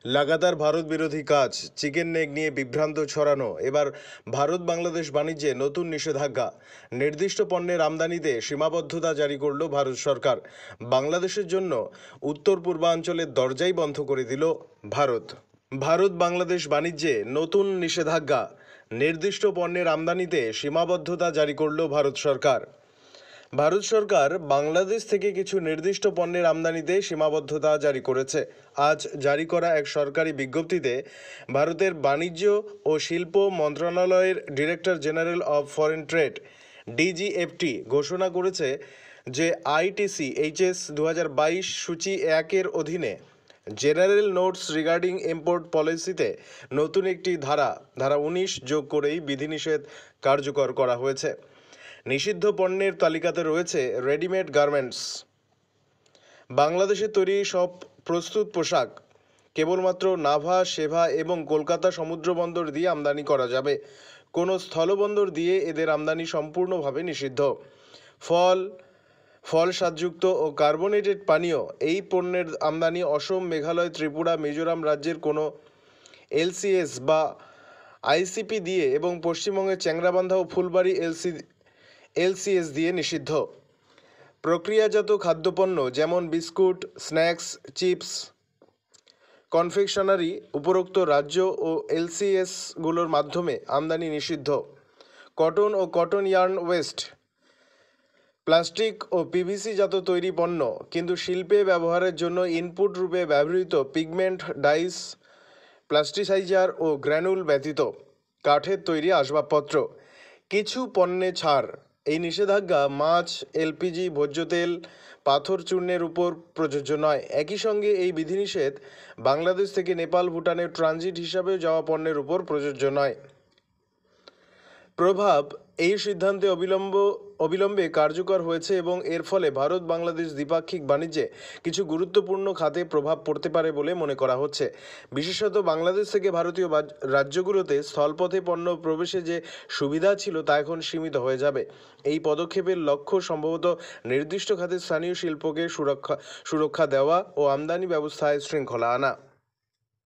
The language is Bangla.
লাগাতার ভারত বিরোধী কাজ, চিকেন নেক নিয়ে বিভ্রান্ত ছড়ানো, এবার ভারত বাংলাদেশ বাণিজ্যে নতুন নিষেধাজ্ঞা। নির্দিষ্ট পণ্যের আমদানিতে সীমাবদ্ধতা জারি করল ভারত সরকার। বাংলাদেশের জন্য উত্তর পূর্বাঞ্চলের দরজাই বন্ধ করে দিল ভারত। ভারত বাংলাদেশ বাণিজ্যে নতুন নিষেধাজ্ঞা, নির্দিষ্ট পণ্যের আমদানিতে সীমাবদ্ধতা জারি করল ভারত সরকার। ভারত সরকার বাংলাদেশ থেকে কিছু নির্দিষ্ট পণ্যের আমদানিতে সীমাবদ্ধতা জারি করেছে। আজ জারি করা এক সরকারি বিজ্ঞপ্তিতে ভারতের বাণিজ্য ও শিল্প মন্ত্রণালয়ের director general of foreign trade DGFT ঘোষণা করেছে যে আইটিসি এইচএস 2022 সূচি 1-এর অধীনে জেনারেল নোটস রিগার্ডিং ইম্পোর্ট পলিসিতে নতুন একটি ধারা 19 যোগ করেই বিধিনিষেধ কার্যকর করা হয়েছে। নিষিদ্ধ পণ্যের তালিকাতে রয়েছে রেডিমেড গার্মেন্টস, বাংলাদেশে তৈরি সব প্রস্তুত পোশাক কেবলমাত্র নাভা, সেভা এবং কলকাতা সমুদ্র বন্দর দিয়ে আমদানি করা যাবে। কোনো স্থলবন্দর দিয়ে এদের আমদানি সম্পূর্ণভাবে নিষিদ্ধ। ফল স্বাদযুক্ত ও কার্বোনেটেড পানীয় এই পণ্যের আমদানি অসম, মেঘালয়, ত্রিপুরা, মিজোরাম রাজ্যের কোনো এলসিএস বা আইসিপি দিয়ে এবং পশ্চিমবঙ্গের চ্যাংরাবান্ধা ও ফুলবাড়ি এলসিএস দিয়ে নিষিদ্ধ। প্রক্রিয়াজাত খাদ্যপণ্য যেমন বিস্কুট, স্ন্যাক্স, চিপস, কনফেকশনারি উপরোক্ত রাজ্য ও এলসিএসগুলোর মাধ্যমে আমদানি নিষিদ্ধ। কটন ও কটন ইয়ার্ন ওয়েস্ট, প্লাস্টিক ও পিভিসি জাত তৈরি পণ্য কিন্তু শিল্পে ব্যবহারের জন্য ইনপুট রূপে ব্যবহৃত পিগমেন্ট, ডাইস, প্লাস্টিসাইজার ও গ্র্যানুল ব্যতীত কাঠের তৈরি আসবাবপত্র। কিছু পণ্যে ছাড়। এই নিষেধাজ্ঞা মাছ, এলপিজি, ভোজ্য তেল, পাথর চূর্ণের উপর প্রযোজ্য নয়। একই সঙ্গে এই বিধিনিষেধ বাংলাদেশ থেকে নেপাল, ভুটানের ট্রানজিট হিসাবে যাওয়া পণ্যের উপর প্রযোজ্য নয়। প্রভাব: এই সিদ্ধান্তে অবিলম্বে কার্যকর হয়েছে এবং এর ফলে ভারত বাংলাদেশ দ্বিপাক্ষিক বাণিজ্যে কিছু গুরুত্বপূর্ণ খাতে প্রভাব পড়তে পারে বলে মনে করা হচ্ছে। বিশেষত বাংলাদেশ থেকে ভারতীয় রাজ্যগুলোতে স্থলপথে পণ্য প্রবেশে যে সুবিধা ছিল তা এখন সীমিত হয়ে যাবে। এই পদক্ষেপের লক্ষ্য সম্ভবত নির্দিষ্ট খাতে স্থানীয় শিল্পকে সুরক্ষা দেওয়া ও আমদানি ব্যবস্থায় শৃঙ্খলা আনা।